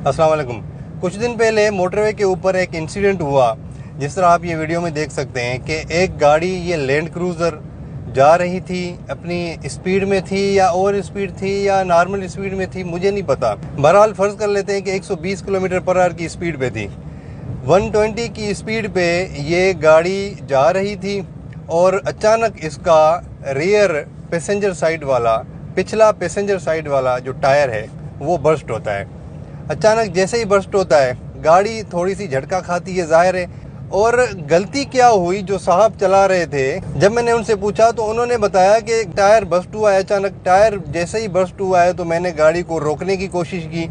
अस्सलाम वालेकुम। कुछ दिन पहले मोटरवे के ऊपर एक इंसिडेंट हुआ, जिस तरह आप ये वीडियो में देख सकते हैं कि एक गाड़ी ये लैंड क्रूज़र जा रही थी, अपनी स्पीड में थी या ओवर स्पीड थी या नॉर्मल स्पीड में थी, मुझे नहीं पता। बहरहाल फ़र्ज़ कर लेते हैं कि 120 किलोमीटर पर आवर की स्पीड पे थी। 120 की स्पीड पे ये गाड़ी जा रही थी और अचानक इसका रियर पैसेंजर साइड वाला, पिछला पैसेंजर साइड वाला जो टायर है वो बर्स्ट होता है। अचानक जैसे ही बर्स्ट होता है, गाड़ी थोड़ी सी झटका खाती है, ज़ाहिर है। और गलती क्या हुई, जो साहब चला रहे थे, जब मैंने उनसे पूछा तो उन्होंने बताया कि टायर बर्स्ट हुआ है। अचानक टायर जैसे ही बर्स्ट हुआ है तो मैंने गाड़ी को रोकने की कोशिश की।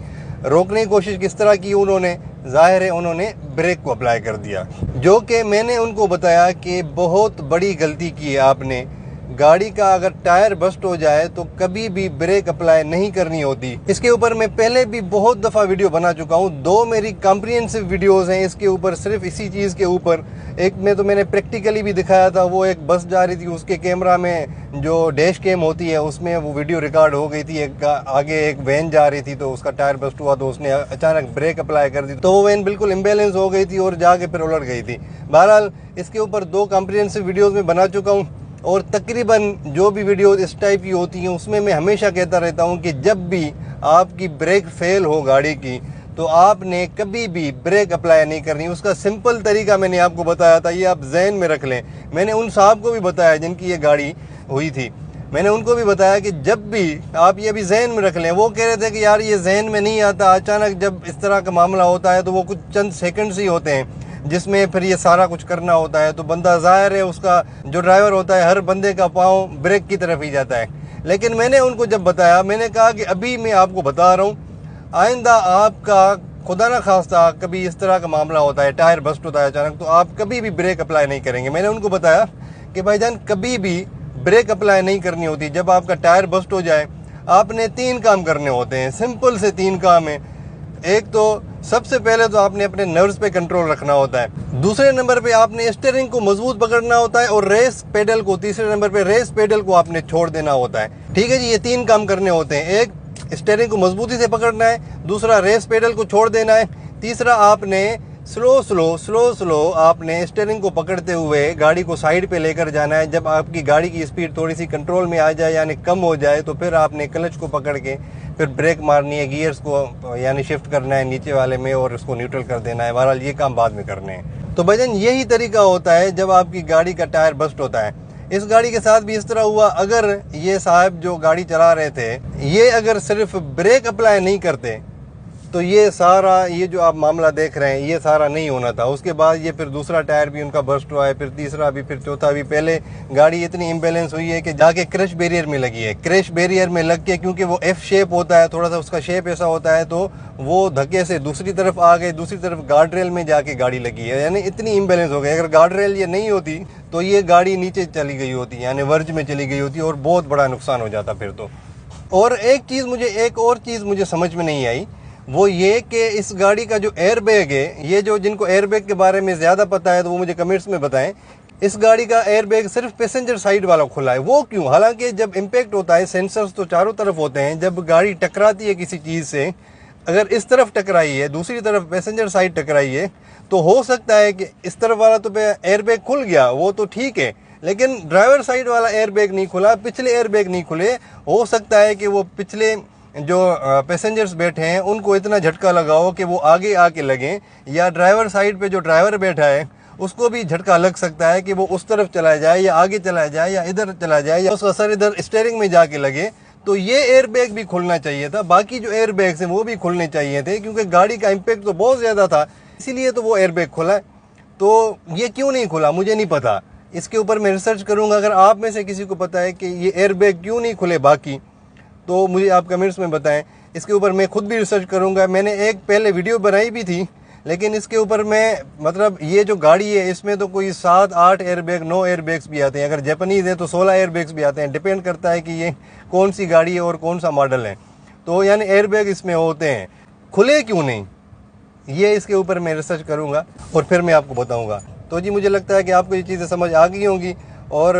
रोकने की कोशिश किस तरह की उन्होंने, ज़ाहिर है उन्होंने ब्रेक को अप्लाई कर दिया, जो कि मैंने उनको बताया कि बहुत बड़ी गलती की है आपने। गाड़ी का अगर टायर बस्ट हो जाए तो कभी भी ब्रेक अप्लाई नहीं करनी होती। इसके ऊपर मैं पहले भी बहुत दफ़ा वीडियो बना चुका हूँ, 2 मेरी कॉम्प्रिहेंसिव वीडियोस हैं इसके ऊपर, सिर्फ इसी चीज़ के ऊपर। एक में तो मैंने प्रैक्टिकली भी दिखाया था, वो एक बस जा रही थी, उसके कैमरा में जो डैश कैम होती है उसमें वो वीडियो रिकॉर्ड हो गई थी। एक आगे एक वैन जा रही थी तो उसका टायर बस्ट हुआ तो उसने अचानक ब्रेक अप्लाई कर दी तो वो वैन बिल्कुल इम्बैलेंस हो गई थी और जाके फिर उलट गई थी। बहरहाल इसके ऊपर 2 कॉम्प्रिहेंसिव वीडियोज़ में बना चुका हूँ और तकरीबन जो भी वीडियो इस टाइप की होती हैं उसमें मैं हमेशा कहता रहता हूं कि जब भी आपकी ब्रेक फेल हो गाड़ी की तो आपने कभी भी ब्रेक अप्लाई नहीं करनी। उसका सिंपल तरीका मैंने आपको बताया था, ये आप जहन में रख लें। मैंने उन साहब को भी बताया जिनकी ये गाड़ी हुई थी, मैंने उनको भी बताया कि जब भी आप ये भी जहन में रख लें। वो कह रहे थे कि यार ये जहन में नहीं आता, अचानक जब इस तरह का मामला होता है तो वो कुछ चंद सेकंड्स ही होते हैं जिसमें फिर ये सारा कुछ करना होता है। तो बंदा, ज़ाहिर है उसका जो ड्राइवर होता है, हर बंदे का पाँव ब्रेक की तरफ ही जाता है। लेकिन मैंने उनको जब बताया, मैंने कहा कि अभी मैं आपको बता रहा हूँ, आइंदा आपका खुदा ना खास्ता कभी इस तरह का मामला होता है, टायर बस्ट होता है अचानक, तो आप कभी भी ब्रेक अप्लाई नहीं करेंगे। मैंने उनको बताया कि भाईजान कभी भी ब्रेक अप्लाई नहीं करनी होती। जब आपका टायर बस्ट हो जाए आपने 3 काम करने होते हैं, सिंपल से 3 काम है। एक तो सबसे पहले तो आपने अपने नर्व्स पे कंट्रोल रखना होता है। दूसरे नंबर पे आपने स्टीयरिंग को मजबूत पकड़ना होता है और रेस पेडल को, तीसरे नंबर पे रेस पेडल को आपने छोड़ देना होता है। ठीक है जी, ये 3 काम करने होते हैं। एक, स्टीयरिंग को मजबूती से पकड़ना है, दूसरा रेस पेडल को छोड़ देना है, तीसरा आपने स्लो आपने स्टीयरिंग को पकड़ते हुए गाड़ी को साइड पे लेकर जाना है। जब आपकी गाड़ी की स्पीड थोड़ी सी कंट्रोल में आ जाए यानी कम हो जाए तो फिर आपने क्लच को पकड़ के फिर ब्रेक मारनी है, गियर्स को यानी शिफ्ट करना है नीचे वाले में और उसको न्यूट्रल कर देना है। बहरहाल ये काम बाद में करने हैं। तो भजन यही तरीका होता है जब आपकी गाड़ी का टायर बस्ट होता है। इस गाड़ी के साथ भी इस तरह हुआ। अगर ये साहब जो गाड़ी चला रहे थे, ये अगर सिर्फ ब्रेक अप्लाई नहीं करते तो ये सारा, ये जो आप मामला देख रहे हैं, ये सारा नहीं होना था। उसके बाद ये फिर दूसरा टायर भी उनका बस्ट हुआ है, फिर तीसरा भी, फिर चौथा भी। पहले गाड़ी इतनी इम्बैलेंस हुई है कि जाके क्रैश बैरियर में लगी है। क्रैश बैरियर में लग के, क्योंकि वो F शेप होता है, थोड़ा सा उसका शेप ऐसा होता है, तो वो धक्के से दूसरी तरफ आ गए, दूसरी तरफ गार्ड रेल में जाके गाड़ी लगी है, यानी इतनी इम्बैलेंस हो गई। अगर गार्ड रेल ये नहीं होती तो ये गाड़ी नीचे चली गई होती, यानी वर्ज में चली गई होती और बहुत बड़ा नुकसान हो जाता फिर तो। और एक और चीज़ मुझे समझ में नहीं आई, वो ये कि इस गाड़ी का जो एयर बैग है, ये जो जिनको एयर बैग के बारे में ज़्यादा पता है तो वो मुझे कमेंट्स में बताएं। इस गाड़ी का एयर बैग सिर्फ पैसेंजर साइड वाला खुला है, वो क्यों? हालांकि जब इम्पैक्ट होता है, सेंसर्स तो चारों तरफ होते हैं। जब गाड़ी टकराती है किसी चीज़ से, अगर इस तरफ टकराई है, दूसरी तरफ पैसेंजर साइड टकराई है, तो हो सकता है कि इस तरफ वाला तो एयर बैग खुल गया, वो तो ठीक है, लेकिन ड्राइवर साइड वाला एयर बैग नहीं खुला, पिछले एयर बैग नहीं खुले। हो सकता है कि वो पिछले जो पैसेंजर्स बैठे हैं उनको इतना झटका लगाओ कि वो आगे आके लगें, या ड्राइवर साइड पे जो ड्राइवर बैठा है उसको भी झटका लग सकता है कि वो उस तरफ चला जाए या आगे चला जाए या इधर चला जाए या उसका असर इधर स्टीयरिंग में जाके लगे। तो ये एयर बैग भी खुलना चाहिए था, बाकी जो एयर बैग्स हैं वो भी खुलने चाहिए थे, क्योंकि गाड़ी का इम्पैक्ट तो बहुत ज़्यादा था, इसीलिए तो वो एयर बैग खुला है। तो ये क्यों नहीं खुला मुझे नहीं पता, इसके ऊपर मैं रिसर्च करूँगा। अगर आप में से किसी को पता है कि ये एयर बैग क्यों नहीं खुले बाकी, तो मुझे आप कमेंट्स में बताएं। इसके ऊपर मैं खुद भी रिसर्च करूंगा। मैंने एक पहले वीडियो बनाई भी थी, लेकिन इसके ऊपर मैं, मतलब ये जो गाड़ी है इसमें तो कोई 7-8 एयर बैग, 9 एयर बैग्स भी आते हैं। अगर जापानीज़ है तो 16 एयर बैग्स भी आते हैं, डिपेंड करता है कि ये कौन सी गाड़ी है और कौन सा मॉडल है। तो यानी एयर बैग इसमें होते हैं, खुले क्यों नहीं, ये इसके ऊपर मैं रिसर्च करूँगा और फिर मैं आपको बताऊँगा। तो जी मुझे लगता है कि आपको ये चीज़ें समझ आ गई होंगी और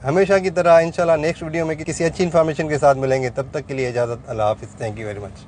हमेशा की तरह इंशाल्लाह नेक्स्ट वीडियो में किसी अच्छी इन्फॉर्मेशन के साथ मिलेंगे। तब तक के लिए इजाज़त, अल्लाह हाफ़िज़, थैंक यू वेरी मच।